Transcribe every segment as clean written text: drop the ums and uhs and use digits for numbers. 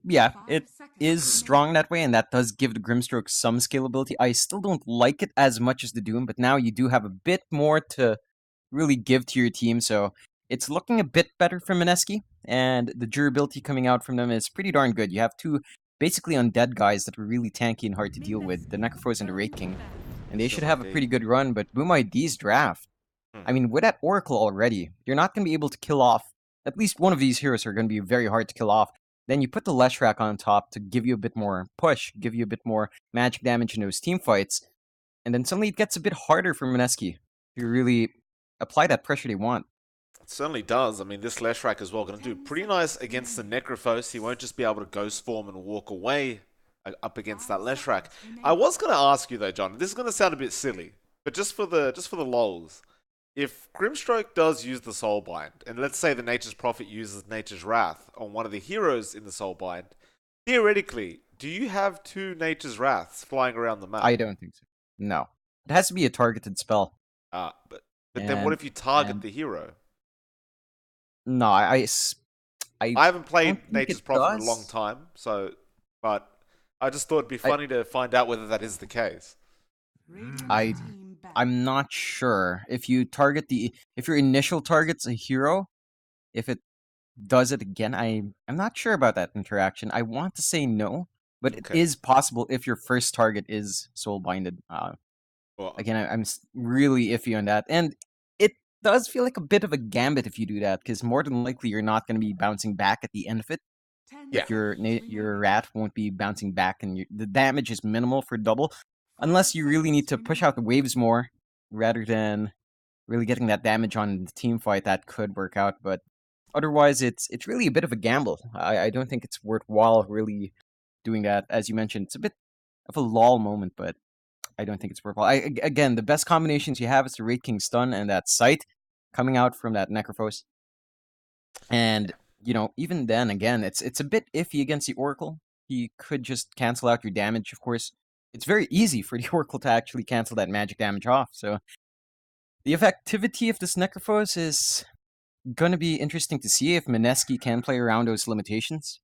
yeah, it is strong that way, and that does give the Grimstroke some scalability. I still don't like it as much as the Doom, but now you do have a bit more to really give to your team, so it's looking a bit better for Mineski, and the durability coming out from them is pretty darn good. You have two basically undead guys that were really tanky and hard to deal with, the Necrophos and the Wraith King, and they should Still have a indeed. pretty good run, but Boom ID's draft, I Hmm. mean, with that Oracle already, you're not going to be able to kill off. At least one of these heroes are going to be very hard to kill off. Then you put the Leshrac on top to give you a bit more push, give you a bit more magic damage in those team fights, and then suddenly it gets a bit harder for Mineski to really apply that pressure they want. It certainly does. I mean, this Leshrac as well going to do pretty nice against the Necrophos. He won't just be able to Ghost Form and walk away up against that Leshrac. I was going to ask you though, John. This is going to sound a bit silly, but just for the lols, if Grimstroke does use the Soulbind, and let's say the Nature's Prophet uses Nature's Wrath on one of the heroes in the Soulbind, theoretically, do you have two Nature's Wraths flying around the map? I don't think so. No, it has to be a targeted spell, But then what and if you target and the hero? no, I I haven't don't played think it Nature's Prophet in a long does. time, but I just thought it'd be I funny to find out whether that is the case. I I'm not sure if you target the if your initial target's a hero, if it does it again. I'm not sure about that interaction. I want to say no, but it Okay. is possible if your first target is soul binded. Well, Again, I'm really iffy on that, and it does feel like a bit of a gambit if you do that, because more than likely you're not going to be bouncing back at the end of it. yeah. Like your rat won't be bouncing back, and the damage is minimal for double, unless you really need to push out the waves more rather than really getting that damage on the team fight. That could work out, but otherwise, it's really a bit of a gamble. I don't think it's worthwhile really doing that. As you mentioned, it's a bit of a lull moment, but I don't think it's worthwhile. Again, the best combinations you have is the Raid King stun and that sight coming out from that Necrophos. And even then, again, it's a bit iffy against the Oracle. He could just cancel out your damage. Of course, it's very easy for the Oracle to actually cancel that magic damage off. So the effectivity of this Necrophos is gonna be interesting to see if Mineski can play around those limitations.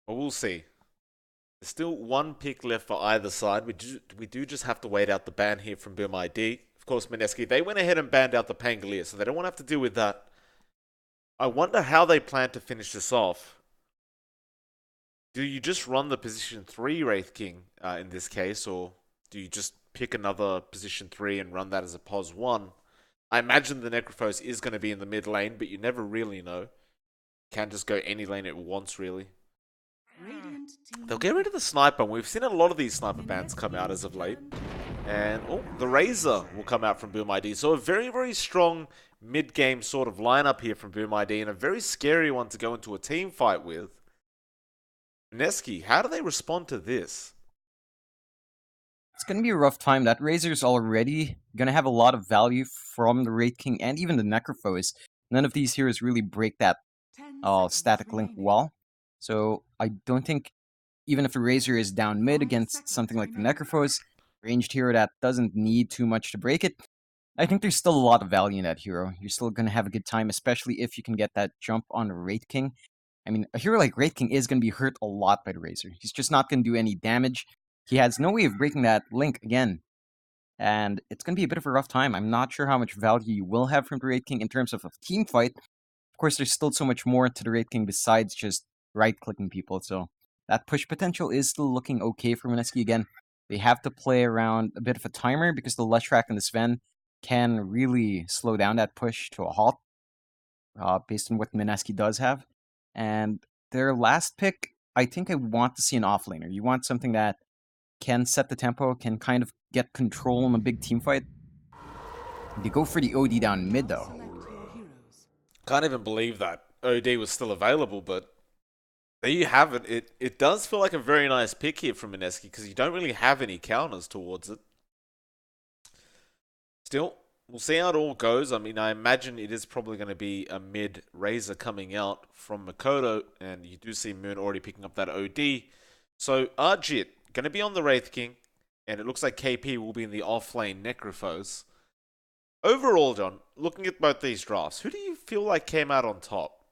Well, we'll see. There's still one pick left for either side. We do just have to wait out the ban here from Boom ID. Of course, Mineski, they went ahead and banned out the Pangolier, so they don't want to have to deal with that. I wonder how they plan to finish this off. Do you just run the position 3 Wraith King in this case, or do you just pick another position 3 and run that as a pos 1? I imagine the Necrophos is going to be in the mid lane, but you never really know. Can just go any lane it wants, really. They'll get rid of the sniper, and we've seen a lot of these sniper bans come out as of late. And the Razor will come out from Boom ID. So a very, very strong mid-game sort of lineup here from Boom ID, and a very scary one to go into a team fight with. Mineski, how do they respond to this? It's gonna be a rough time. That Razor's already gonna have a lot of value from the Wraith King and even the Necrophos. None of these heroes really break that static link well. So I don't think even if the Razor is down mid against something like the Necrophos, ranged hero that doesn't need too much to break it, I think there's still a lot of value in that hero. You're still gonna have a good time, especially if you can get that jump on Wraith King. I mean, a hero like Wraith King is going to be hurt a lot by the Razor. He's just not going to do any damage. He has no way of breaking that link again. And it's going to be a bit of a rough time. I'm not sure how much value you will have from the Wraith King in terms of a team fight. Of course, there's still so much more to the Wraith King besides just right-clicking people. So that push potential is still looking okay for Mineski again. They have to play around a bit of a timer because the Leshrac and the Sven can really slow down that push to a halt based on what Mineski does have. And their last pick, I think I want to see an offlaner. You want something that can set the tempo, can kind of get control in a big team fight. They go for the OD down mid though. Can't even believe that OD was still available, but there you have it. It does feel like a very nice pick here from Mineski because you don't really have any counters towards it. Still, we'll see how it all goes. I mean, I imagine it is probably going to be a mid Razor coming out from Makoto, and you do see Moon already picking up that OD. So, Arjit, going to be on the Wraith King, and it looks like KP will be in the offlane Necrophos. Overall, John, looking at both these drafts, who do you feel like came out on top?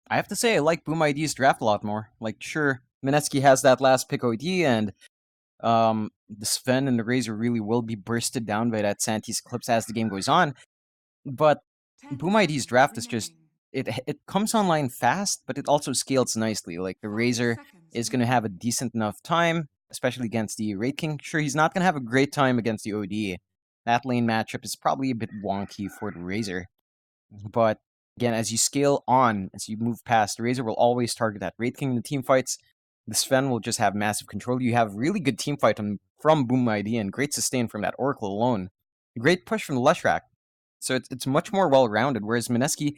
I have to say, I like Boom ID's draft a lot more. Like, sure, Mineski has that last pick OD, and the Sven and the Razor really will be bursted down by that Santis Eclipse as the game goes on. But Boom ID's draft is just it comes online fast, but it also scales nicely. Like the Razor is going to have a decent enough time, especially against the Raid King. Sure, he's not going to have a great time against the OD. That lane matchup is probably a bit wonky for the Razor. But again, as you scale on, as you move past, the Razor will always target that Raid King in the team fights. The Sven will just have massive control. You have really good team fight from Boom ID and great sustain from that Oracle alone. Great push from the Leshrac. So it's much more well-rounded, whereas Mineski,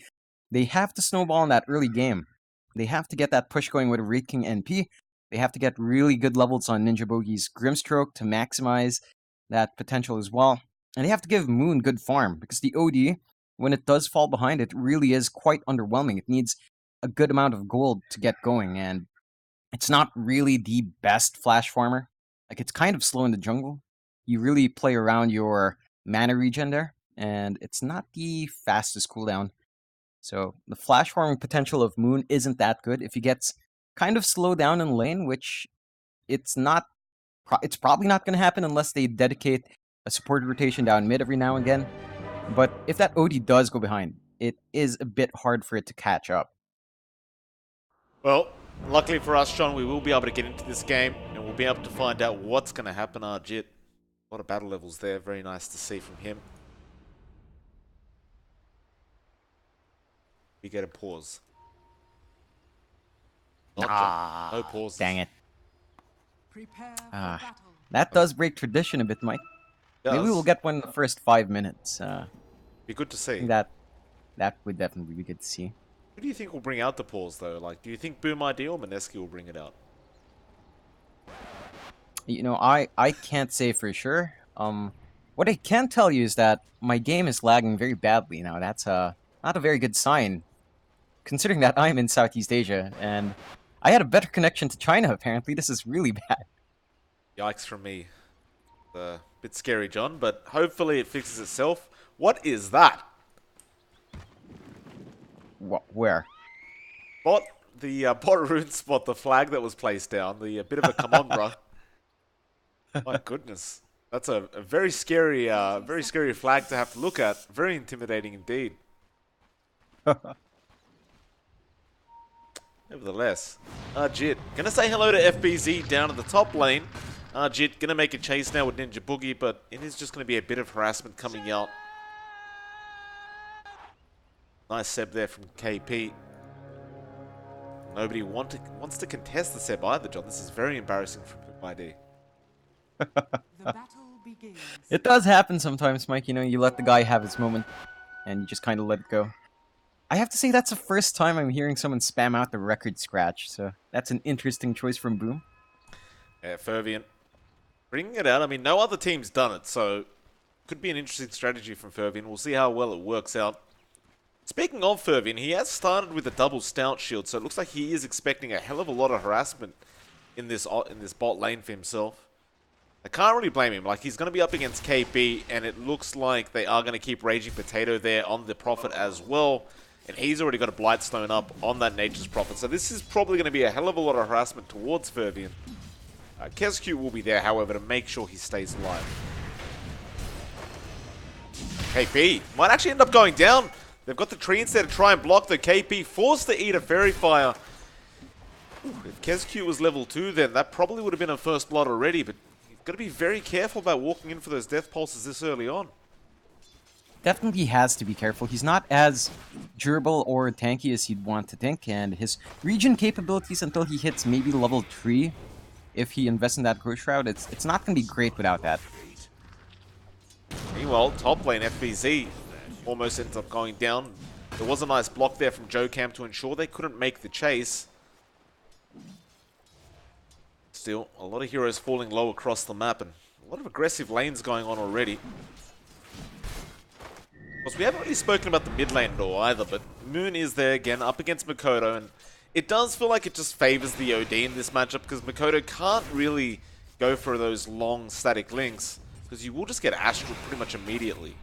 they have to snowball in that early game. They have to get that push going with a Raid King NP. They have to get really good levels on Ninja Bogey's Grimstroke to maximize that potential as well. And they have to give Moon good farm, because the OD, when it does fall behind, it really is quite underwhelming. It needs a good amount of gold to get going, and it's not really the best flash farmer. Like, it's kind of slow in the jungle. You really play around your mana regen there, and it's not the fastest cooldown. So the flash farming potential of Moon isn't that good. If he gets kind of slowed down in lane, which it's not, it's probably not going to happen unless they dedicate a supported rotation down mid every now and again. But if that OD does go behind, it is a bit hard for it to catch up. Well, luckily for us, Sean, we will be able to get into this game, and we'll be able to find out what's going to happen. Jit, a lot of battle levels there. Very nice to see from him. We get a pause. No pauses. Dang it. That does break tradition a bit, Mike. Maybe we'll get one in the first 5 minutes. Be good to see. That would definitely be good to see. Who do you think will bring out the pause, though? Like, do you think Boom ID or Mineski will bring it out? You know, I can't say for sure. What I can tell you is that my game is lagging very badly now. That's not a very good sign, considering that I'm in Southeast Asia, and I had a better connection to China, apparently. This is really bad. Yikes from me. A bit scary, John, but hopefully it fixes itself. What is that? Where? The bot rune spot, the flag that was placed down, the bit of a come on, bruh. My goodness. That's a very scary flag to have to look at. Very intimidating indeed. Nevertheless, Jit, gonna say hello to FBZ down at the top lane. Jit, gonna make a chase now with Ninja Boogie, but it is just gonna be a bit of harassment coming out. Nice Seb there from KP. Nobody wants to contest the Seb either, John. This is very embarrassing from ID. It does happen sometimes, Mike. You know, you let the guy have his moment, and you just kind of let it go. I have to say, that's the first time I'm hearing someone spam out the record scratch, so that's an interesting choice from Boom. Yeah, Fervian. Bringing it out. I mean, no other team's done it, so could be an interesting strategy from Fervian. We'll see how well it works out. Speaking of Fervian, he has started with a double stout shield, so it looks like he is expecting a hell of a lot of harassment in this bot lane for himself. I can't really blame him. Like, he's going to be up against KP, and it looks like they are going to keep Raging Potato there on the Prophet as well. And he's already got a Blightstone up on that Nature's Prophet. So this is probably going to be a hell of a lot of harassment towards Fervian. KesQ will be there, however, to make sure he stays alive. KP might actually end up going down. They've got the tree instead to try and block the KP, forced to eat a Fairy Fire. If KesQ was level 2, then that probably would have been a first blood already, but you've got to be very careful about walking in for those death pulses this early on. Definitely has to be careful. He's not as durable or tanky as you'd want to think, and his regen capabilities until he hits maybe level 3, if he invests in that Growth Shroud, it's not going to be great without that. Meanwhile, top lane FBZ almost ends up going down. There was a nice block there from Joe Cam to ensure they couldn't make the chase. Still, a lot of heroes falling low across the map, and a lot of aggressive lanes going on already. We haven't really spoken about the mid lane at all either, but Moon is there again up against Makoto, and it does feel like it just favors the OD in this matchup because Makoto can't really go for those long static links because you will just get Astral pretty much immediately.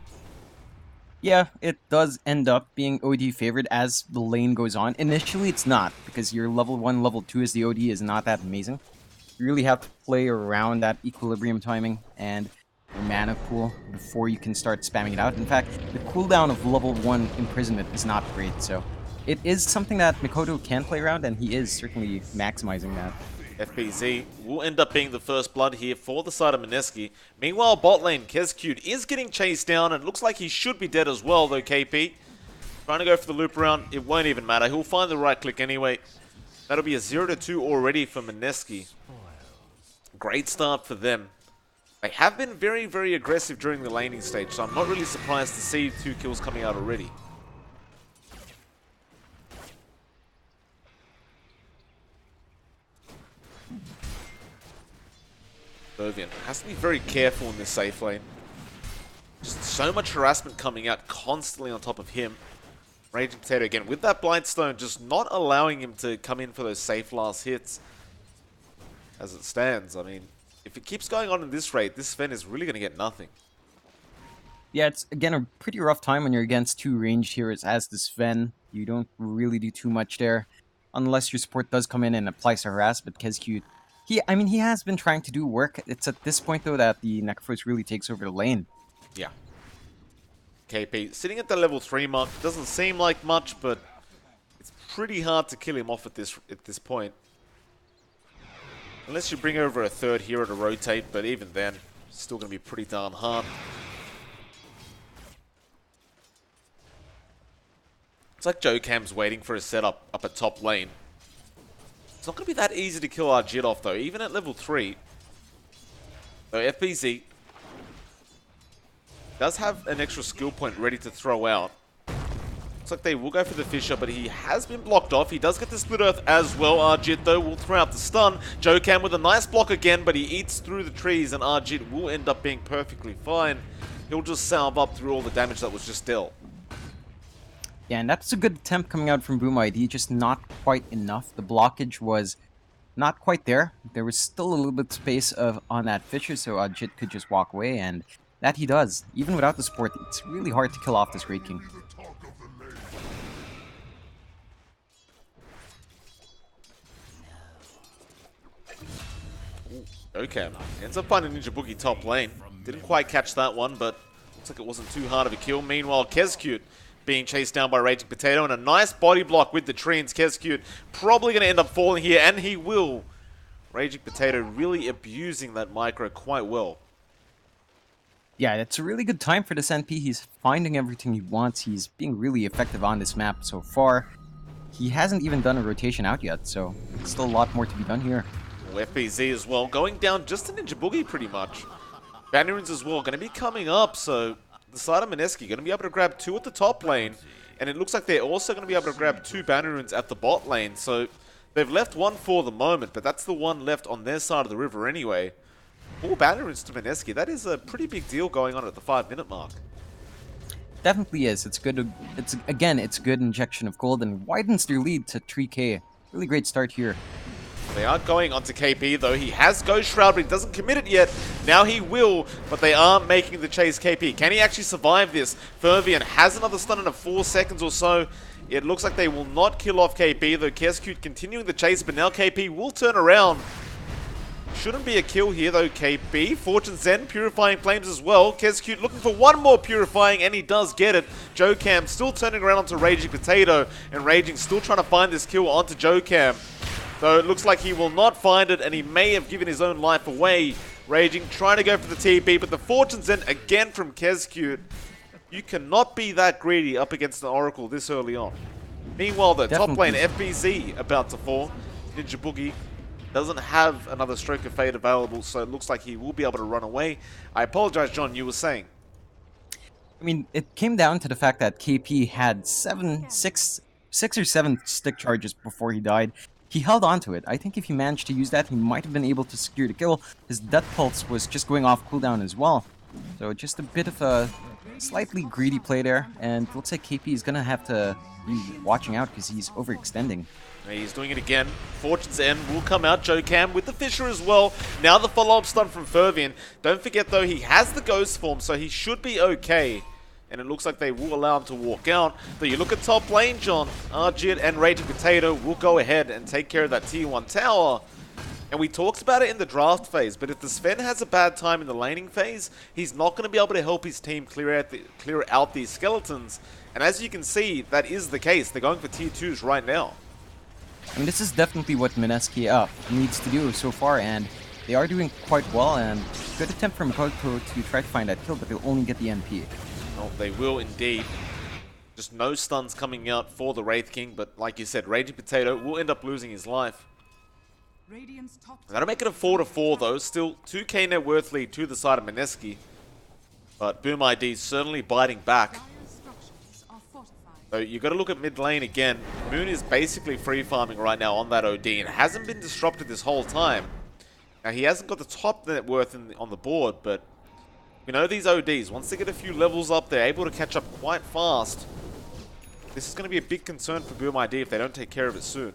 Yeah, it does end up being OD favored as the lane goes on. Initially, it's not, because your level 1, level 2 as the OD is not that amazing. You really have to play around that equilibrium timing and your mana pool before you can start spamming it out. In fact, the cooldown of level 1 imprisonment is not great, so it is something that Mikoto can play around, and he is certainly maximizing that. FBZ will end up being the first blood here for the side of Mineski. Meanwhile, bot lane, Kezcute is getting chased down, and it looks like he should be dead as well, though KP. Trying to go for the loop around, it won't even matter. He'll find the right click anyway. That'll be a 0-2 already for Mineski. Great start for them. They have been very, very aggressive during the laning stage, so I'm not really surprised to see 2 kills coming out already. Bervian has to be very careful in this safe lane. Just so much harassment coming out constantly on top of him. Raging Potato again with that Blind Stone, just not allowing him to come in for those safe last hits. As it stands, I mean, if it keeps going on in this rate, this Sven is really going to get nothing. Yeah, it's, again, a pretty rough time when you're against 2 ranged heroes as the Sven. You don't really do too much there, unless your support does come in and applies to harass, but Kezcute, he has been trying to do work. It's at this point, though, that the Necrophos really takes over the lane. Yeah. KP sitting at the level 3 mark. Doesn't seem like much, but it's pretty hard to kill him off at this point. Unless you bring over a third hero to rotate, but even then, it's still going to be pretty darn hard. It's like JoeCam's waiting for a setup up at top lane. It's not going to be that easy to kill our Jit off, though, even at level 3. So FBZ does have an extra skill point ready to throw out. Looks like they will go for the Fisher, but he has been blocked off. He does get the Split Earth as well. Arjit, though, will throw out the stun. JoeCam with a nice block again, but he eats through the trees, and Arjit will end up being perfectly fine. He'll just salve up through all the damage that was just dealt. Yeah, and that's a good attempt coming out from Boom ID, just not quite enough. The blockage was not quite there. There was still a little bit of space on that Fisher, so Arjit could just walk away, and that he does. Even without the support, it's really hard to kill off this Great King. Okay, ends up finding Ninja Boogie top lane. Didn't quite catch that one, but looks like it wasn't too hard of a kill. Meanwhile, Kezcute being chased down by Raging Potato, and a nice body block with the trees. Kezcute probably going to end up falling here, and he will. Raging Potato really abusing that micro quite well. Yeah, it's a really good time for this NP. He's finding everything he wants. He's being really effective on this map so far. He hasn't even done a rotation out yet, so still a lot more to be done here. FBZ as well, going down just to Ninja Boogie pretty much. Banner runes as well, going to be coming up, so the side of Mineski going to be able to grab 2 at the top lane, and it looks like they're also going to be able to grab 2 banner runes at the bot lane, so they've left 1 for the moment, but that's the one left on their side of the river anyway. 4 banner runes to Mineski, that is a pretty big deal going on at the 5-minute mark. Definitely is. It's good. It's a good injection of gold and widens their lead to 3k. Really great start here. They are going onto KP though. He has Ghost Shroud, but he doesn't commit it yet. Now he will, but they are making the chase KP. Can he actually survive this? Fervian has another stun in 4 seconds or so. It looks like they will not kill off KP, though Kezcute continuing the chase, but now KP will turn around. Shouldn't be a kill here though, KP. Fortune Zen purifying flames as well. Kezcute looking for one more purifying, and he does get it. JoeCam still turning around onto Raging Potato, and Raging still trying to find this kill onto JoeCam. Though it looks like he will not find it, and he may have given his own life away. Raging trying to go for the TP, but the Fortune Zen again from Kezcute. You cannot be that greedy up against an Oracle this early on. Meanwhile, the top lane, FBZ, about to fall. Ninja Boogie doesn't have another Stroke of Fate available, so it looks like he will be able to run away. I apologize, John, you were saying. I mean, it came down to the fact that KP had 6 or 7 stick charges before he died. He held on to it. I think if he managed to use that, he might have been able to secure the kill. His Death Pulse was just going off cooldown as well. So just a bit of a slightly greedy play there, and it looks like KP is going to have to be watching out because he's overextending. He's doing it again. Fortune's End will come out. JoeCam with the Fisher as well. Now the follow-up stun from Fervian. Don't forget, though, he has the Ghost form, so he should be okay. and it looks like they will allow him to walk out. But you look at top lane, John, Arjit and Raging Potato will go ahead and take care of that tier 1 tower. And we talked about it in the draft phase, but if the Sven has a bad time in the laning phase, he's not going to be able to help his team clear out these skeletons. And as you can see, that is the case. They're going for tier 2s right now. I mean, this is definitely what Mineski needs to do so far, and they are doing quite well, and good attempt from Koto to try to find that kill, but they'll only get the MP. Oh, they will indeed. Just no stuns coming out for the Wraith King, but like you said, Raging Potato will end up losing his life. That'll make it a 4-4 though, still 2k net worth lead to the side of Mineski. But Boom ID certainly biting back. So you got to look at mid lane again. Moon is basically free farming right now on that OD and hasn't been disrupted this whole time. Now he hasn't got the top net worth on the board, but we know these ODs, once they get a few levels up, they're able to catch up quite fast. This is going to be a big concern for Boom ID if they don't take care of it soon.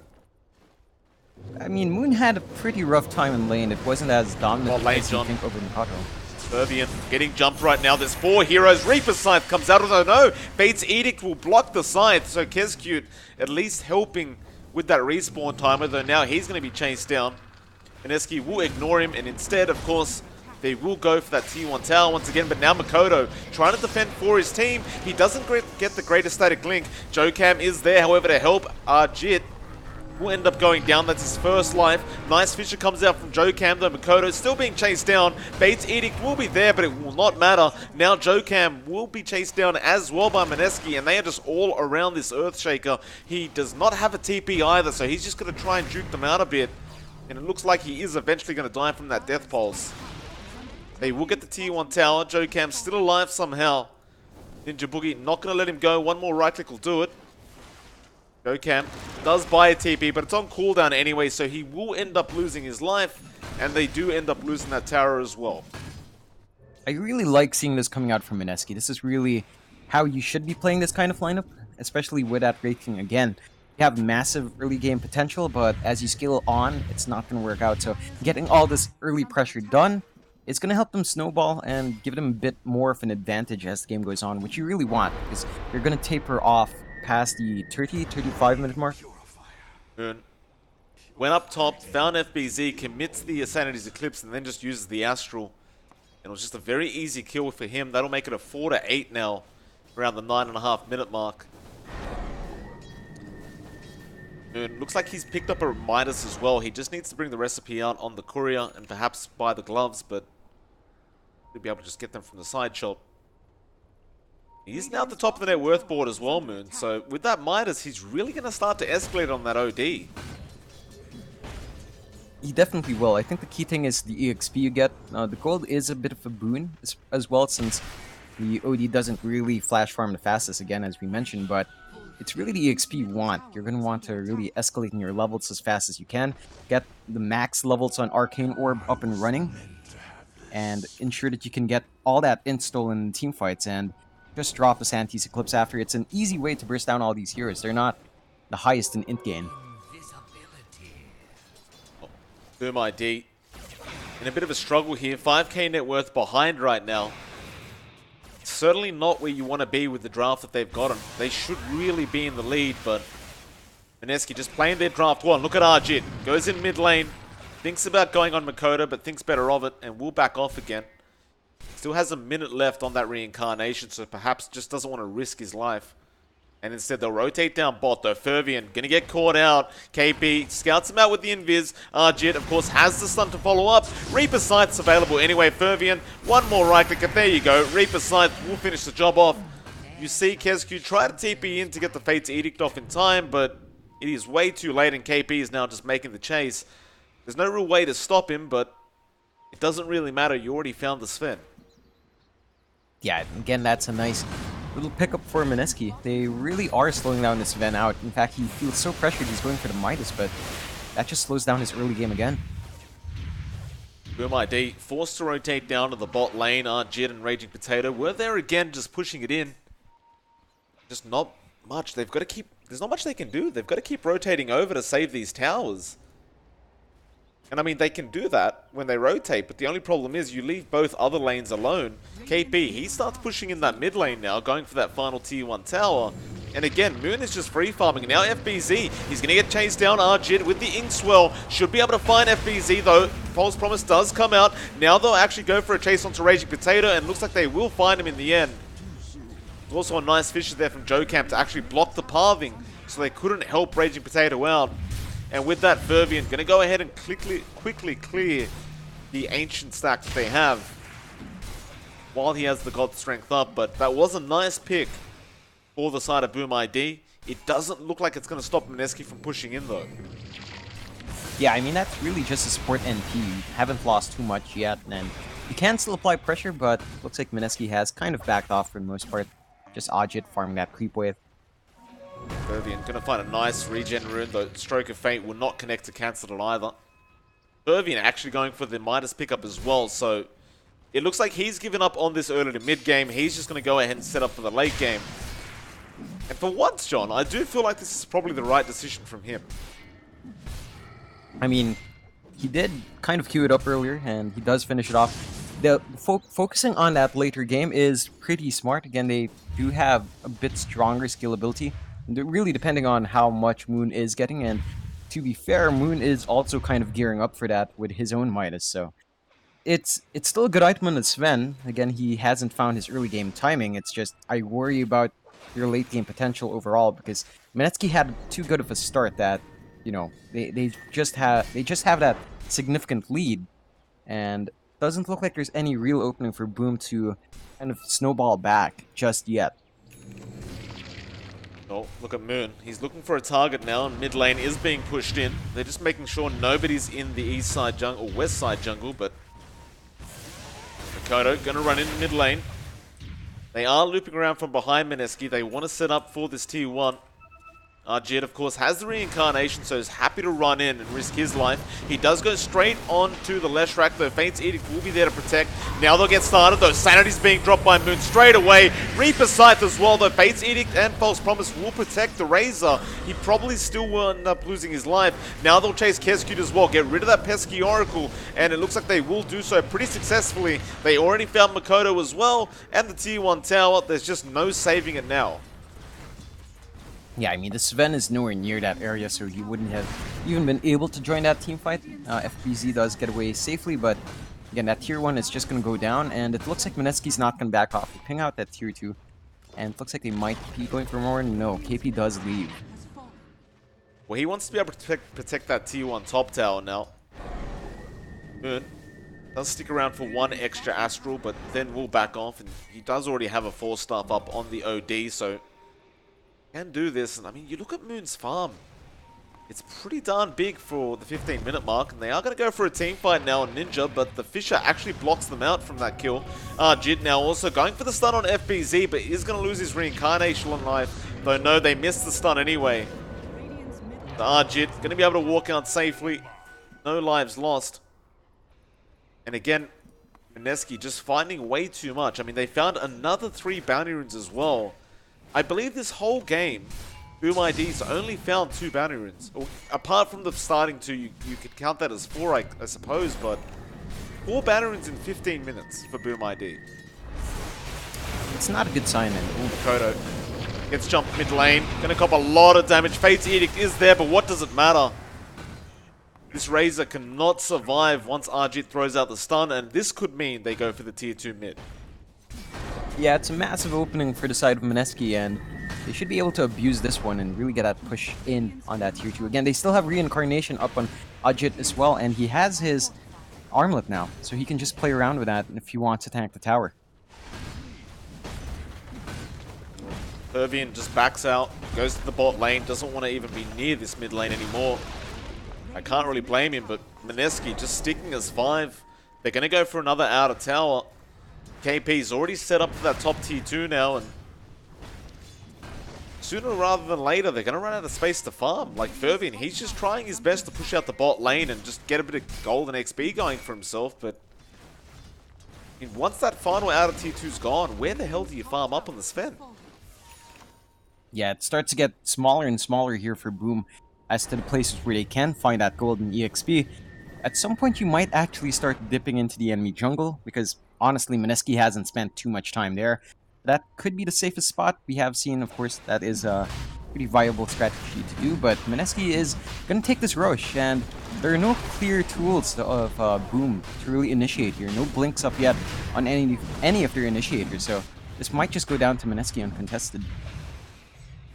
I mean, Moon had a pretty rough time in lane. It wasn't as dominant as you think over Mikado. Fervian getting jumped right now. There's 4 heroes. Reaper Scythe comes out. Although no, Fate's Edict will block the Scythe. So Kezcute at least helping with that respawn timer. Though now he's going to be chased down. Mineski will ignore him. And instead, of course, they will go for that T1 tower once again. But now Makoto trying to defend for his team. He doesn't get the greatest static link. Jokam is there, however, to help Arjit. Will end up going down. That's his first life. Nice Fisher comes out from Jokam, though Makoto is still being chased down. Fate's Edict will be there, but it will not matter. Now Jokam will be chased down as well by Mineski, and they are just all around this Earthshaker. He does not have a TP either, so he's just going to try and juke them out a bit. And it looks like he is eventually going to die from that Death Pulse. They will get the tier 1 tower. Jokam still alive somehow. Ninja Boogie not going to let him go. One more right click will do it. Jokam does buy a TP, but it's on cooldown anyway, so he will end up losing his life, and they do end up losing that tower as well. I really like seeing this coming out from Mineski. This is really how you should be playing this kind of lineup, especially with that Wraith King again. You have massive early game potential, but as you scale on, it's not going to work out. So getting all this early pressure done, it's going to help them snowball and give them a bit more of an advantage as the game goes on, which you really want, because you're going to taper off past the 30-35 minute mark. Moon went up top, found FBZ, commits the Sanity's Eclipse, and then just uses the Astral. And it was just a very easy kill for him. That'll make it a 4-8 now, around the 9.5 minute mark. Moon looks like he's picked up a Midas as well. He just needs to bring the recipe out on the courier and perhaps buy the gloves, but he'll be able to just get them from the side shop. He's now at the top of the net worth board as well, Moon. So with that Midas, he's really going to start to escalate on that OD. He definitely will. I think the key thing is the EXP you get. The gold is a bit of a boon as well, since the OD doesn't really flash farm the fastest, again, as we mentioned, but it's really the EXP you want. You're going to want to really escalate in your levels as fast as you can, get the max levels on Arcane Orb up and running, and ensure that you can get all that install in team fights, and just drop a Sanity's Eclipse after. It's an easy way to burst down all these heroes. They're not the highest in int game. Boom ID in a bit of a struggle here. 5k net worth behind right now. Certainly not where you want to be with the draft that they've gotten. They should really be in the lead, but Mineski just playing their draft one. Look at Arjit. Goes in mid lane. Thinks about going on Makoto, but thinks better of it and will back off again. Still has a minute left on that reincarnation, so perhaps just doesn't want to risk his life. And instead they'll rotate down bot though. Fervian gonna get caught out. KP scouts him out with the invis. Arjit, of course, has the stun to follow up. Reaper Scythe's available anyway. Fervian, one more right click, and there you go. Reaper Scythe will finish the job off. You see Kezcute try to TP in to get the Fate's Edict off in time, but it is way too late, and KP is now just making the chase. There's no real way to stop him, but it doesn't really matter. You already found the Sven. Yeah, again, that's a nice little pickup for Mineski. They really are slowing down this Sven out. In fact, he feels so pressured he's going for the Midas, but that just slows down his early game again. Boom ID forced to rotate down to the bot lane. Arjit and Raging Potato were there again, just pushing it in. Just not much. They've got to keep... There's not much they can do. They've got to keep rotating over to save these towers. And I mean, they can do that when they rotate, but the only problem is you leave both other lanes alone. KP, he starts pushing in that mid lane now, going for that final tier 1 tower. And again, Moon is just free farming. Now FBZ, he's going to get chased down. Arjit with the Inkswell should be able to find FBZ though. False Promise does come out. Now they'll actually go for a chase onto Raging Potato, and looks like they will find him in the end. There's also a nice fissure there from JoeCamp to actually block the pathing, so they couldn't help Raging Potato out. And with that, Vervian going to go ahead and quickly clear the Ancient stack that they have while he has the God Strength up. But that was a nice pick for the side of Boom ID. It doesn't look like it's going to stop Mineski from pushing in, though. Yeah, I mean, that's really just a support NP. You haven't lost too much yet, and you can still apply pressure, but looks like Mineski has kind of backed off for the most part. Just Ajit farming that creep wave. Vervian going to find a nice regen rune, though Stroke of Fate will not connect to cancel it either. Vervian actually going for the Midas pickup as well, so it looks like he's given up on this early to mid game. He's just going to go ahead and set up for the late game. And for once, John, I do feel like this is probably the right decision from him. I mean, he did kind of queue it up earlier, and he does finish it off. The focusing on that later game is pretty smart. Again, they do have a bit stronger scalability, really depending on how much Moon is getting. And to be fair, Moon is also kind of gearing up for that with his own Midas. So it's still a good item on the Sven. Again, he hasn't found his early game timing. It's just I worry about your late game potential overall, because Mineski had too good of a start that, you know, they just have that significant lead, and doesn't look like there's any real opening for Boom to kind of snowball back just yet. Oh, look at Moon. He's looking for a target now, and mid lane is being pushed in. They're just making sure nobody's in the east side jungle, or west side jungle, but Makoto gonna run in mid lane. They are looping around from behind Mineski. They want to set up for this tier 1. Arjit, of course, has the reincarnation, so is happy to run in and risk his life. He does go straight on to the Leshrac, though Fate's Edict will be there to protect. Now they'll get started, though. Sanity's being dropped by Moon straight away. Reaper Scythe as well, though. Fate's Edict and False Promise will protect the Razor. He probably still will end up losing his life. Now they'll chase Kescute as well, get rid of that pesky Oracle, and it looks like they will do so pretty successfully. They already found Makoto as well, and the tier 1 tower. There's just no saving it now. Yeah, I mean, the Sven is nowhere near that area, so he wouldn't have even been able to join that team fight. FBZ does get away safely, but again, that tier 1 is just going to go down, and it looks like Mineski's not going to back off. They ping out that tier 2, and it looks like they might be going for more. No, KP does leave. Well, he wants to be able to protect that tier 1 top tower now. Moon does stick around for one extra Astral, but then will back off, and he does already have a 4-staff up on the OD, so can do this. And I mean, you look at Moon's farm, it's pretty darn big for the 15-minute mark, and they are going to go for a team fight now on Ninja, but the Fissure actually blocks them out from that kill. Jit now also going for the stun on FBZ, but is going to lose his reincarnation on life, though no, they missed the stun anyway. The Jit going to be able to walk out safely, no lives lost. And again, Mineski just finding way too much. I mean, they found another 3 bounty runes as well. I believe this whole game, Boom ID's only found 2 bounty runes. Apart from the starting 2, you could count that as 4, I suppose, but 4 bounty runes in 15 minutes for Boom ID. It's not a good sign, then. Makoto gets jumped mid lane, gonna cop a lot of damage. Fate's Edict is there, but what does it matter? This Razor cannot survive once Arjit throws out the stun, and this could mean they go for the tier 2 mid. Yeah, it's a massive opening for the side of Mineski, and they should be able to abuse this one and really get that push in on that tier 2. Again, they still have reincarnation up on Ajit as well, and he has his armlet now, so he can just play around with that if he wants to tank the tower. Pervian just backs out, goes to the bot lane, doesn't want to even be near this mid lane anymore. I can't really blame him, but Mineski just sticking as 5. They're going to go for another outer tower. KP's already set up for that top tier 2 now, and sooner rather than later, they're going to run out of space to farm. Like Fervian, he's just trying his best to push out the bot lane and just get a bit of gold and XP going for himself, but I mean, once that final outer tier 2's gone, where the hell do you farm up on the Sven? Yeah, it starts to get smaller and smaller here for Boom as to the places where they can find that golden EXP. At some point, you might actually start dipping into the enemy jungle, because honestly, Mineski hasn't spent too much time there. That could be the safest spot. We have seen, of course, that is a pretty viable strategy to do, but Mineski is going to take this Roche, and there are no clear tools of Boom to really initiate here. No blinks up yet on any of their initiators, so this might just go down to Mineski uncontested.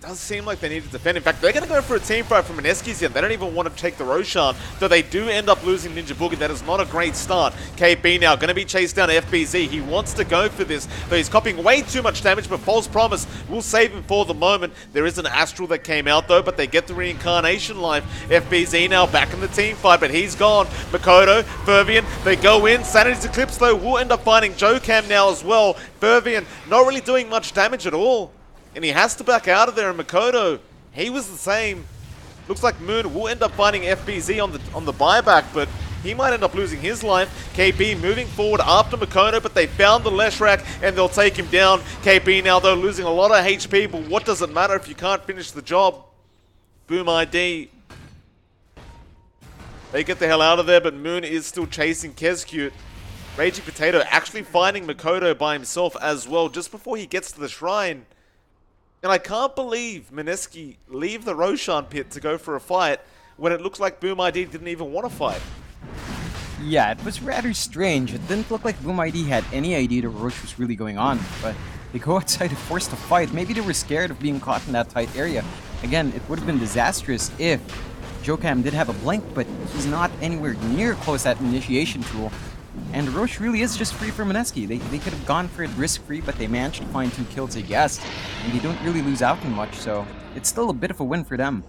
Does seem like they need to defend. In fact, they're going to go for a team fight from Mineski's here. They don't even want to take the Roshan, though they do end up losing Ninja Boogie. That is not a great start. KB now going to be chased down FBZ. He wants to go for this, though he's copying way too much damage, but False Promise will save him for the moment. There is an Astral that came out, though, but they get the Reincarnation life. FBZ now back in the team fight, but he's gone. Makoto, Fervian, they go in. Sanity's Eclipse, though, will end up finding Jokam now as well. Fervian not really doing much damage at all. And he has to back out of there, and Makoto, he was the same. Looks like Moon will end up finding FBZ on the buyback, but he might end up losing his life. KB moving forward after Makoto, but they found the Leshrac, and they'll take him down. KB now, though, losing a lot of HP, but what does it matter if you can't finish the job? Boom ID. They get the hell out of there, but Moon is still chasing Kezcute. Raging Potato actually finding Makoto by himself as well, just before he gets to the shrine. And I can't believe Mineski leave the Roshan pit to go for a fight when it looks like Boom ID didn't even want to fight. Yeah, it was rather strange. It didn't look like Boom ID had any idea that Roche was really going on, but they go outside to force the fight. Maybe they were scared of being caught in that tight area. Again, it would have been disastrous if Jokam did have a blink, but he's not anywhere near close that initiation tool. And Roche really is just free for Mineski. They could have gone for it risk-free, but they managed to find 2 kills, I guess. And they don't really lose out on much, so it's still a bit of a win for them.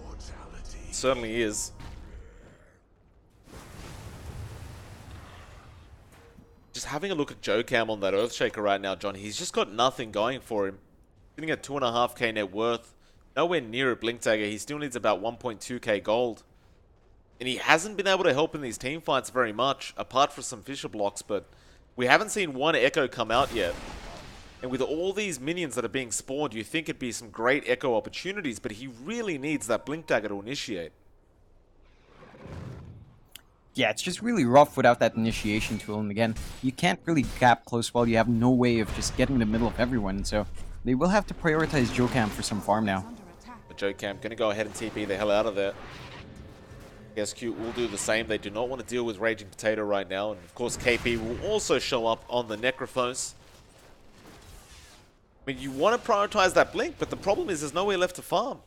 It certainly is. Just having a look at Jokam on that Earthshaker right now, John, he's just got nothing going for him. Sitting at 2.5k net worth. Nowhere near a Blink Dagger. He still needs about 1.2k gold. And he hasn't been able to help in these team fights very much, apart from some Fisher blocks, but we haven't seen one Echo come out yet. And with all these minions that are being spawned, you think it'd be some great Echo opportunities, but he really needs that Blink Dagger to initiate. Yeah, it's just really rough without that initiation tool, and again, you can't really gap close while you have no way of just getting in the middle of everyone, so they will have to prioritize Jokam for some farm now. But Jokam gonna go ahead and TP the hell out of there. Kezcute will do the same. They do not want to deal with Raging Potato right now. And of course, KP will also show up on the Necrophos. I mean, you want to prioritize that Blink, but the problem is there's nowhere left to farm.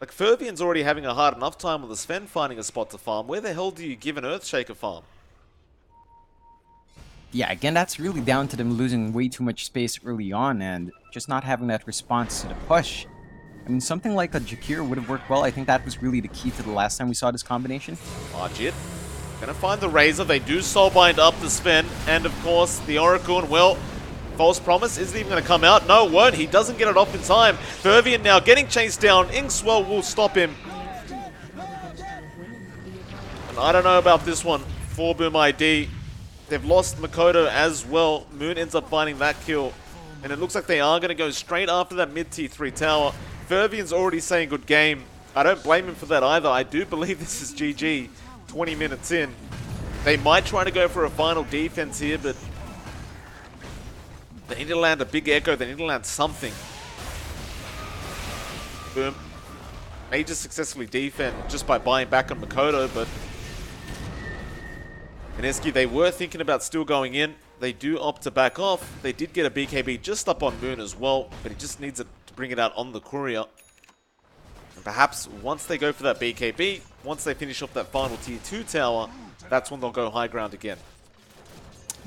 Like, Fervian's already having a hard enough time with the Sven finding a spot to farm. Where the hell do you give an Earthshaker farm? Yeah, again, that's really down to them losing way too much space early on and just not having that response to the push. I mean, something like a Jakir would have worked well. I think that was really the key to the last time we saw this combination. Arjit gonna find the Razor. They do soulbind up the Sven. And of course, the Oracle. And well, False Promise isn't even gonna come out. No, won't. He doesn't get it off in time. Fervian now getting chased down. Inkswell will stop him. And I don't know about this one for Boom ID. They've lost Makoto as well. Moon ends up finding that kill. And it looks like they are gonna go straight after that mid T3 tower. Fervian's already saying good game. I don't blame him for that either. I do believe this is GG 20 minutes in. They might try to go for a final defense here, but they need to land a big Echo. They need to land something. Boom. May just successfully defend just by buying back on Makoto, but Mineski, they were thinking about still going in. They do opt to back off. They did get a BKB just up on Moon as well, but he just needs it to bring it out on the Courier. And perhaps once they go for that BKB, once they finish off that final tier 2 tower, that's when they'll go high ground again.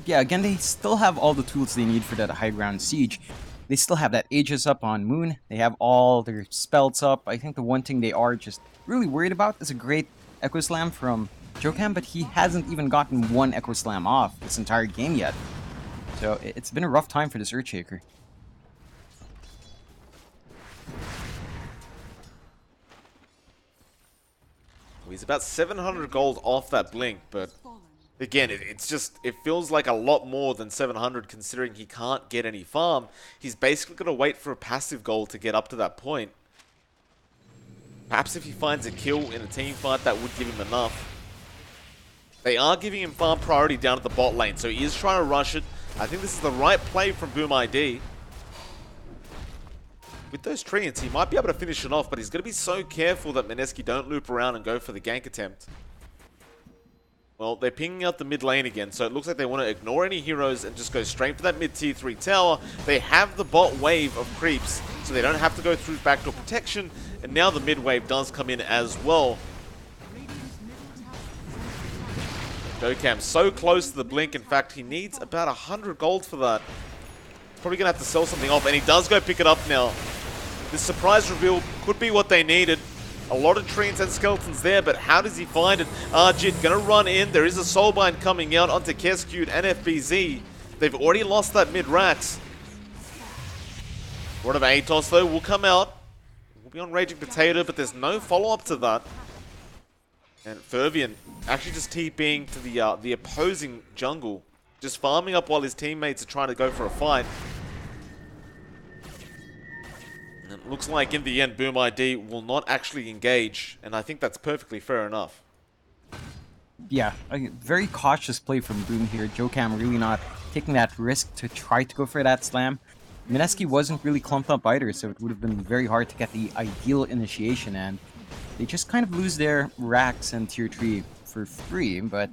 Yeah, again, they still have all the tools they need for that high ground siege. They still have that Aegis up on Moon. They have all their spells up. I think the one thing they are just really worried about is a great Echo Slam from Jokam, but he hasn't even gotten one Echo Slam off this entire game yet. So it's been a rough time for this Earthshaker. He's about 700 gold off that Blink, but again, it feels like a lot more than 700 considering he can't get any farm. He's basically going to wait for a passive goal to get up to that point. Perhaps if he finds a kill in a team fight, that would give him enough. They are giving him farm priority down at the bot lane, so he is trying to rush it. I think this is the right play from Boom ID. With those treants, he might be able to finish it off, but he's going to be so careful that Mineski don't loop around and go for the gank attempt. Well, they're pinging out the mid lane again, so it looks like they want to ignore any heroes and just go straight for that mid tier 3 tower. They have the bot wave of creeps, so they don't have to go through backdoor protection, and now the mid wave does come in as well. Dokam so close to the blink, in fact, he needs about 100 gold for that. He's probably going to have to sell something off, and he does go pick it up now. This surprise reveal could be what they needed. A lot of treants and skeletons there, but how does he find it? Arjit gonna run in. There is a soulbind coming out onto Keskewed and FBZ. They've already lost that mid-Rax. Rod of Atos, though, will come out. Will be on Raging Potato, but there's no follow-up to that. And Fervian actually just TPing to the opposing jungle. Just farming up while his teammates are trying to go for a fight. It looks like in the end, Boom ID will not actually engage, and I think that's perfectly fair enough. Yeah, a very cautious play from Boom here. Jokam really not taking that risk to try to go for that slam. Mineski wasn't really clumped up either, so it would have been very hard to get the ideal initiation, and they just kind of lose their racks and tier 3 for free, but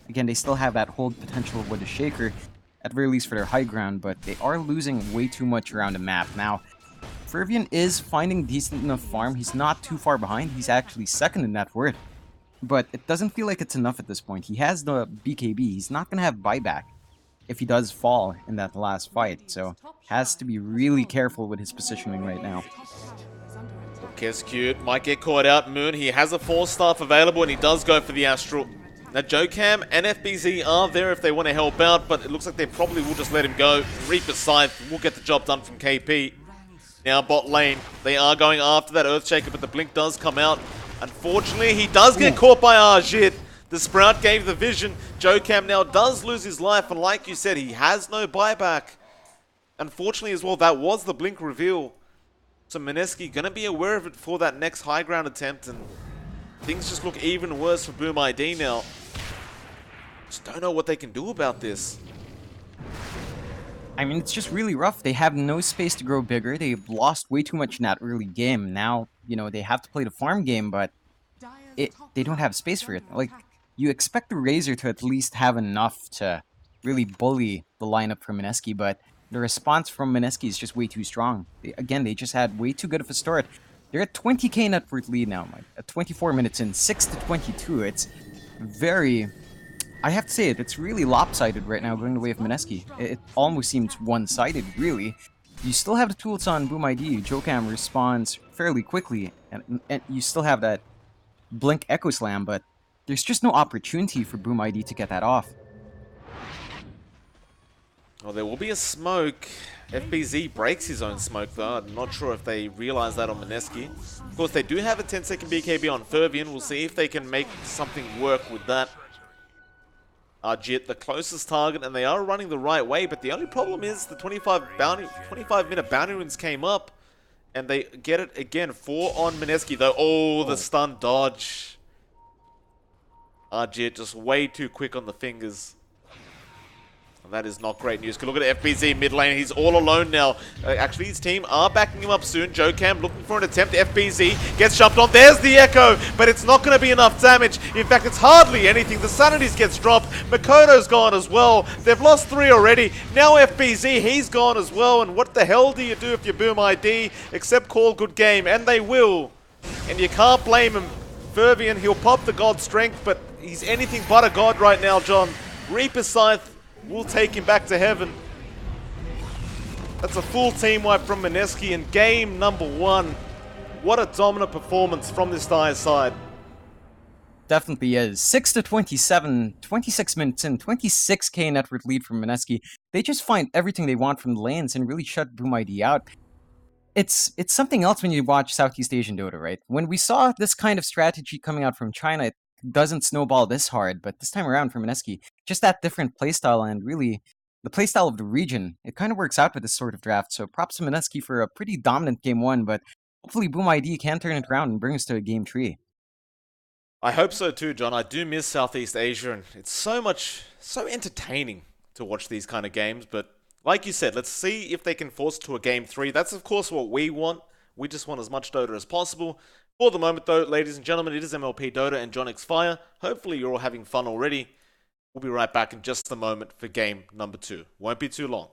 again, they still have that hold potential with the Shaker, at very least for their high ground, but they are losing way too much around the map. Now, Fervian is finding decent enough farm. He's not too far behind. He's actually second in net worth. But it doesn't feel like it's enough at this point. He has the BKB. He's not going to have buyback if he does fall in that last fight. So has to be really careful with his positioning right now. Keskewed might get caught out. Moon, he has a 4-staff available and he does go for the Astral. Now Jokam and FBZ are there if they want to help out, but it looks like they probably will just let him go. Reaper's Scythe will get the job done from KP. Now bot lane, they are going after that Earthshaker, but the blink does come out. Unfortunately, he does get caught by Arjit. The Sprout gave the vision. Jokam now does lose his life, and like you said, he has no buyback. Unfortunately as well, that was the blink reveal. So Mineski gonna be aware of it for that next high ground attempt, and things just look even worse for Boom ID now. Just don't know what they can do about this. I mean, it's just really rough. They have no space to grow bigger. They've lost way too much in that early game. Now, you know, they have to play the farm game, but they don't have space for it. Like, you expect the Razor to at least have enough to really bully the lineup for Mineski, but the response from Mineski is just way too strong. Again, they just had way too good of a start. They're at 20k net worth lead now, Mike. At 24 minutes in, 6-22. It's very... I have to say it's really lopsided right now going the way of Mineski. It almost seems one-sided, really. You still have the tools on Boom ID. Jokam responds fairly quickly, and you still have that Blink Echo Slam, but there's just no opportunity for Boom ID to get that off. Well, there will be a smoke. FBZ breaks his own smoke, though. I'm not sure if they realize that on Mineski. Of course, they do have a 10-second BKB on Fervian. We'll see if they can make something work with that. Arjit, the closest target, and they are running the right way, but the only problem is the 25-minute bounty runes came up, and they get it again. 4 on Mineski, though. Oh, the stun dodge. Arjit just way too quick on the fingers. And that is not great news. Look at FBZ mid lane. He's all alone now. Actually, his team are backing him up soon. Jokam looking for an attempt. FBZ gets jumped on. There's the Echo, but it's not going to be enough damage. In fact, it's hardly anything. The Sanities gets dropped. Makoto's gone as well. They've lost 3 already. Now FBZ, he's gone as well. And what the hell do you do if you're Boom ID except call good game? And they will. And you can't blame him. Fervian, he'll pop the God Strength, but he's anything but a god right now, John. Reaper's Scythe will take him back to heaven. That's a full team wipe from Mineski in game number 1. What a dominant performance from this Dire side. Definitely is. 6-27, 26 minutes in, 26k net worth lead from Mineski. They just find everything they want from the lanes and really shut Boom ID out. It's something else when you watch Southeast Asian Dota, right? When we saw this kind of strategy coming out from China, it doesn't snowball this hard, but this time around for Mineski, just that different playstyle and really the playstyle of the region, it kind of works out with this sort of draft. So props to Mineski for a pretty dominant game 1, but hopefully Boom ID can turn it around and bring us to a game 3. I hope so too, John. I do miss Southeast Asia, and it's so entertaining to watch these kind of games. But like you said, let's see if they can force to a game 3. That's of course what we want. We just want as much Dota as possible. For the moment though, ladies and gentlemen, it is MLPDotA and johnxfire. Hopefully you're all having fun already. We'll be right back in just a moment for game number 2. Won't be too long.